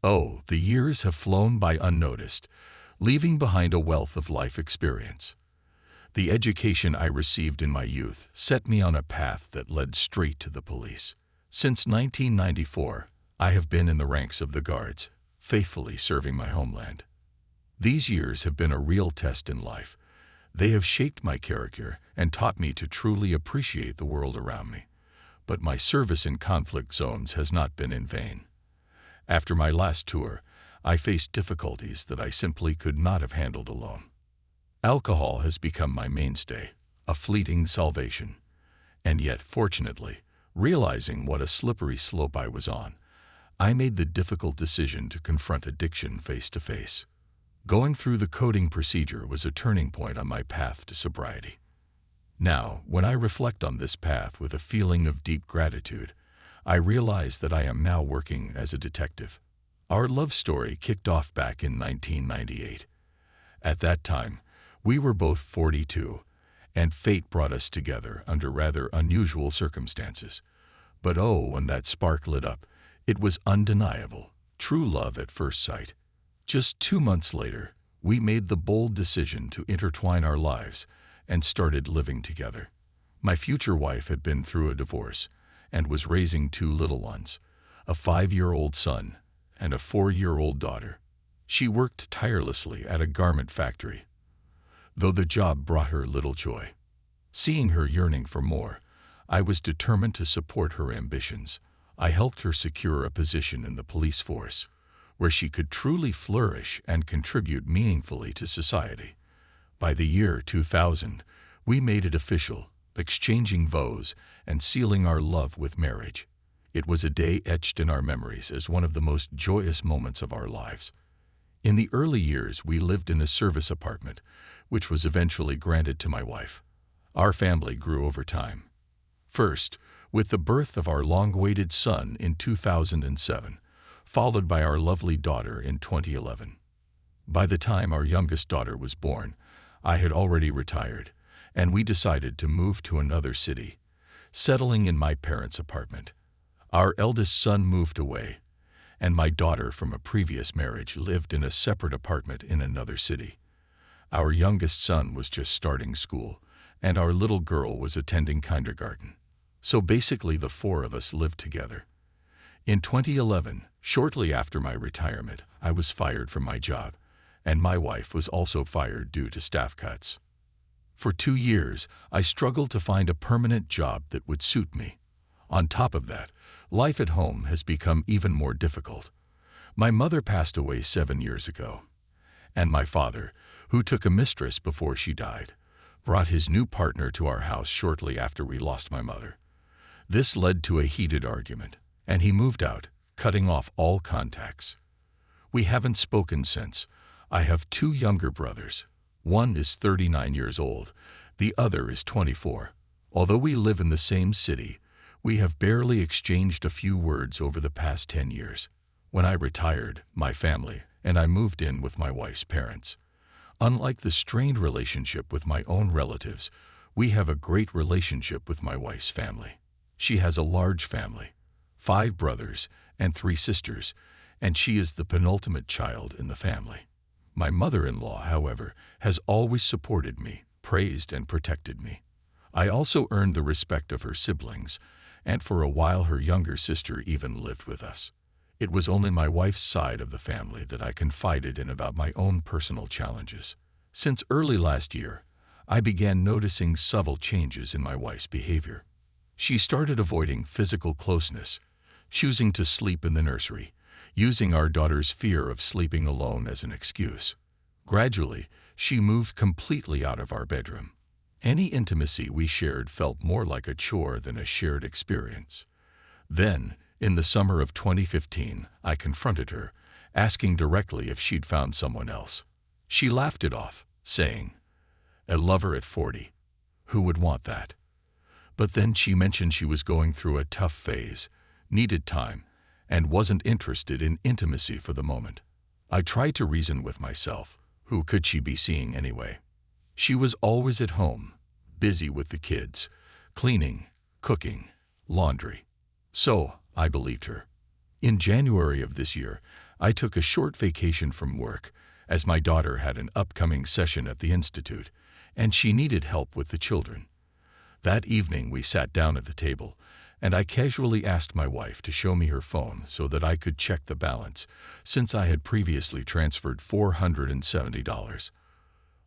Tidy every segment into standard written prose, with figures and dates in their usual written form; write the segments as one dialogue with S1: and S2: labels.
S1: Oh, the years have flown by unnoticed, leaving behind a wealth of life experience. The education I received in my youth set me on a path that led straight to the police. Since 1994, I have been in the ranks of the Guards, faithfully serving my homeland. These years have been a real test in life. They have shaped my character and taught me to truly appreciate the world around me. But my service in conflict zones has not been in vain. After my last tour, I faced difficulties that I simply could not have handled alone. Alcohol has become my mainstay, a fleeting salvation. And yet, fortunately, realizing what a slippery slope I was on, I made the difficult decision to confront addiction face to face. Going through the coding procedure was a turning point on my path to sobriety. Now, when I reflect on this path with a feeling of deep gratitude, I realize that I am now working as a detective. Our love story kicked off back in 1998. At that time, we were both 42, and fate brought us together under rather unusual circumstances. But oh, when that spark lit up, it was undeniable, true love at first sight. Just 2 months later, we made the bold decision to intertwine our lives and started living together. My future wife had been through a divorce and was raising 2 little ones, a 5-year-old son and a 4-year-old daughter. She worked tirelessly at a garment factory, though the job brought her little joy. Seeing her yearning for more, I was determined to support her ambitions. I helped her secure a position in the police force, where she could truly flourish and contribute meaningfully to society. By the year 2000, we made it official, exchanging vows and sealing our love with marriage. It was a day etched in our memories as one of the most joyous moments of our lives. In the early years, we lived in a service apartment, which was eventually granted to my wife. Our family grew over time. First, with the birth of our long-awaited son in 2007, followed by our lovely daughter in 2011. By the time our youngest daughter was born, I had already retired, and we decided to move to another city, settling in my parents' apartment. Our eldest son moved away, and my daughter from a previous marriage lived in a separate apartment in another city. Our youngest son was just starting school, and our little girl was attending kindergarten. So basically the 4 of us lived together. In 2011, shortly after my retirement, I was fired from my job, and my wife was also fired due to staff cuts. For 2 years, I struggled to find a permanent job that would suit me. On top of that, life at home has become even more difficult. My mother passed away 7 years ago, and my father, who took a mistress before she died, brought his new partner to our house shortly after we lost my mother. This led to a heated argument, and he moved out, cutting off all contacts. We haven't spoken since. I have 2 younger brothers. One is 39 years old, the other is 24. Although we live in the same city, we have barely exchanged a few words over the past 10 years. When I retired, my family and I moved in with my wife's parents. Unlike the strained relationship with my own relatives, we have a great relationship with my wife's family. She has a large family, 5 brothers and 3 sisters, and she is the penultimate child in the family. My mother-in-law, however, has always supported me, praised and protected me. I also earned the respect of her siblings, and for a while her younger sister even lived with us. It was only my wife's side of the family that I confided in about my own personal challenges. Since early last year, I began noticing subtle changes in my wife's behavior. She started avoiding physical closeness, choosing to sleep in the nursery, using our daughter's fear of sleeping alone as an excuse. Gradually, she moved completely out of our bedroom. Any intimacy we shared felt more like a chore than a shared experience. Then, in the summer of 2015, I confronted her, asking directly if she'd found someone else. She laughed it off, saying, "A lover at 40. Who would want that?" But then she mentioned she was going through a tough phase, needed time, and wasn't interested in intimacy for the moment. I tried to reason with myself. Who could she be seeing anyway? She was always at home, busy with the kids, cleaning, cooking, laundry. So I believed her. In January of this year, I took a short vacation from work, as my daughter had an upcoming session at the institute, and she needed help with the children. That evening we sat down at the table, and I casually asked my wife to show me her phone so that I could check the balance, since I had previously transferred $470.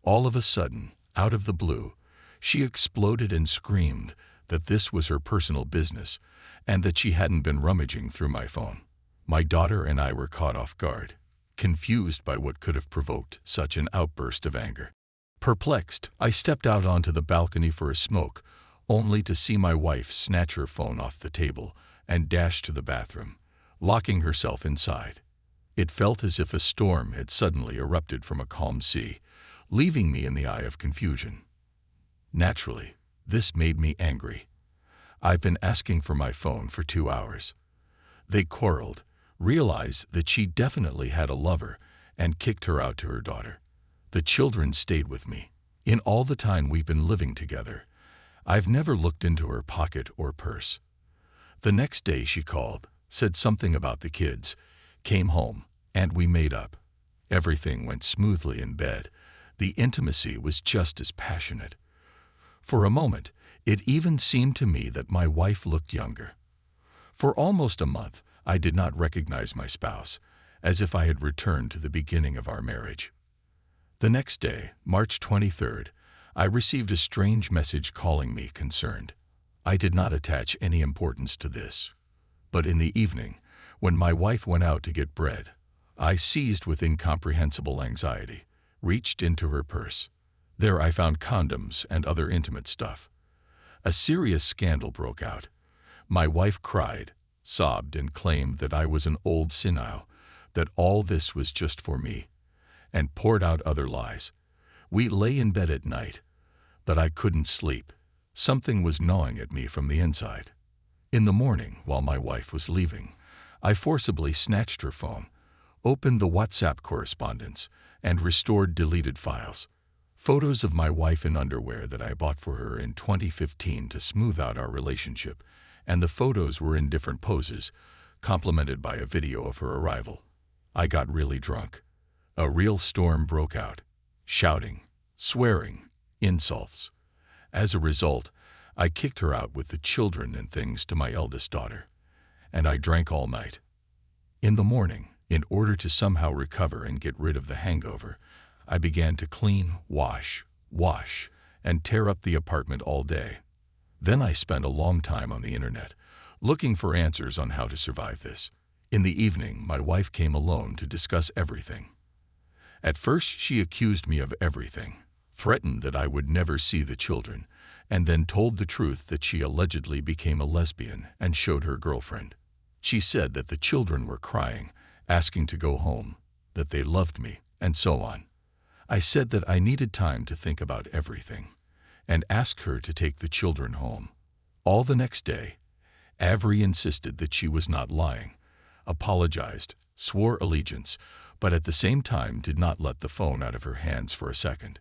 S1: All of a sudden, out of the blue, she exploded and screamed that this was her personal business and that she hadn't been rummaging through my phone. My daughter and I were caught off guard, confused by what could have provoked such an outburst of anger. Perplexed, I stepped out onto the balcony for a smoke, only to see my wife snatch her phone off the table and dash to the bathroom, locking herself inside. It felt as if a storm had suddenly erupted from a calm sea, leaving me in the eye of confusion. Naturally, this made me angry. I've been asking for my phone for 2 hours. They quarreled, realized that she definitely had a lover, and kicked her out to her daughter. The children stayed with me. In all the time we've been living together, I've never looked into her pocket or purse. The next day she called, said something about the kids, came home, and we made up. Everything went smoothly in bed. The intimacy was just as passionate. For a moment, it even seemed to me that my wife looked younger. For almost a month, I did not recognize my spouse, as if I had returned to the beginning of our marriage. The next day, March 23rd, I received a strange message calling me concerned. I did not attach any importance to this. But in the evening, when my wife went out to get bread, I, seized with incomprehensible anxiety, reached into her purse. There I found condoms and other intimate stuff. A serious scandal broke out. My wife cried, sobbed, and claimed that I was an old senile, that all this was just for me, and poured out other lies. We lay in bed at night, but I couldn't sleep. Something was gnawing at me from the inside. In the morning, while my wife was leaving, I forcibly snatched her phone, opened the WhatsApp correspondence, and restored deleted files. Photos of my wife in underwear that I bought for her in 2015 to smooth out our relationship, and the photos were in different poses, complemented by a video of her arrival. I got really drunk. A real storm broke out. Shouting, swearing, insults. As a result, I kicked her out with the children and things to my eldest daughter, and I drank all night. In the morning, in order to somehow recover and get rid of the hangover, I began to clean, wash, and tear up the apartment all day. Then I spent a long time on the internet, looking for answers on how to survive this. In the evening, my wife came alone to discuss everything. At first, she accused me of everything, threatened that I would never see the children, and then told the truth that she allegedly became a lesbian and showed her girlfriend. She said that the children were crying, asking to go home, that they loved me, and so on. I said that I needed time to think about everything, and asked her to take the children home. All the next day, Avery insisted that she was not lying, apologized, swore allegiance, but at the same time did not let the phone out of her hands for a second.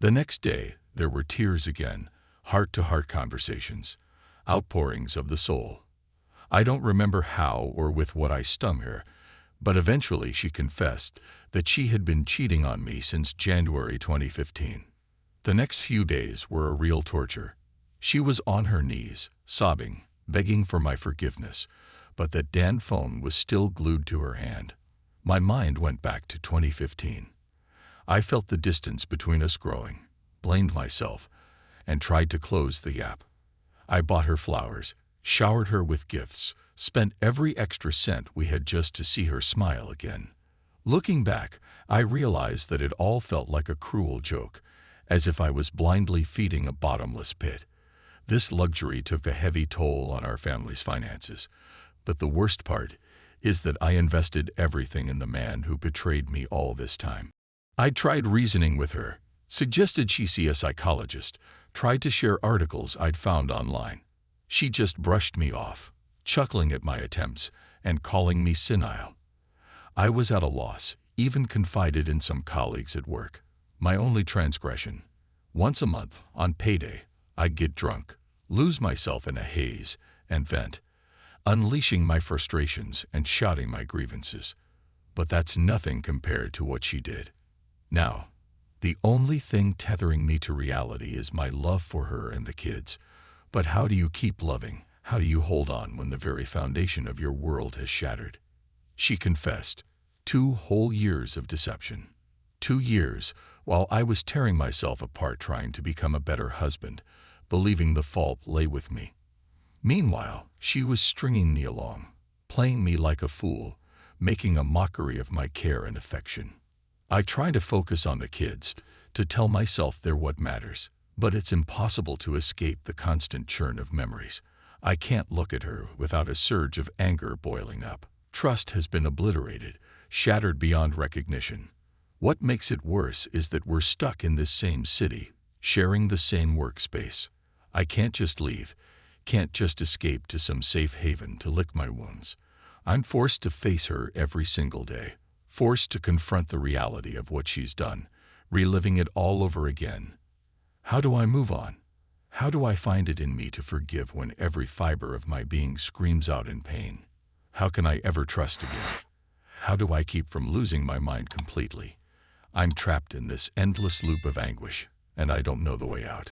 S1: The next day, there were tears again, heart-to-heart conversations, outpourings of the soul. I don't remember how or with what I stung her, but eventually she confessed that she had been cheating on me since January 2015. The next few days were a real torture. She was on her knees, sobbing, begging for my forgiveness, but that damn phone was still glued to her hand. My mind went back to 2015. I felt the distance between us growing, blamed myself, and tried to close the gap. I bought her flowers, showered her with gifts, spent every extra cent we had just to see her smile again. Looking back, I realized that it all felt like a cruel joke, as if I was blindly feeding a bottomless pit. This luxury took a heavy toll on our family's finances, but the worst part is that I invested everything in the man who betrayed me all this time. I tried reasoning with her, suggested she see a psychologist, tried to share articles I'd found online. She just brushed me off, chuckling at my attempts and calling me senile. I was at a loss, even confided in some colleagues at work. My only transgression: once a month, on payday, I'd get drunk, lose myself in a haze, and vent, unleashing my frustrations and shouting my grievances. But that's nothing compared to what she did. Now, the only thing tethering me to reality is my love for her and the kids. But how do you keep loving? How do you hold on when the very foundation of your world has shattered? She confessed. 2 whole years of deception. 2 years while I was tearing myself apart trying to become a better husband, believing the fault lay with me. Meanwhile, she was stringing me along, playing me like a fool, making a mockery of my care and affection. I try to focus on the kids, to tell myself they're what matters, but it's impossible to escape the constant churn of memories. I can't look at her without a surge of anger boiling up. Trust has been obliterated, shattered beyond recognition. What makes it worse is that we're stuck in this same city, sharing the same workspace. I can't just leave, can't just escape to some safe haven to lick my wounds. I'm forced to face her every single day, forced to confront the reality of what she's done, reliving it all over again. How do I move on? How do I find it in me to forgive when every fiber of my being screams out in pain? How can I ever trust again? How do I keep from losing my mind completely? I'm trapped in this endless loop of anguish, and I don't know the way out.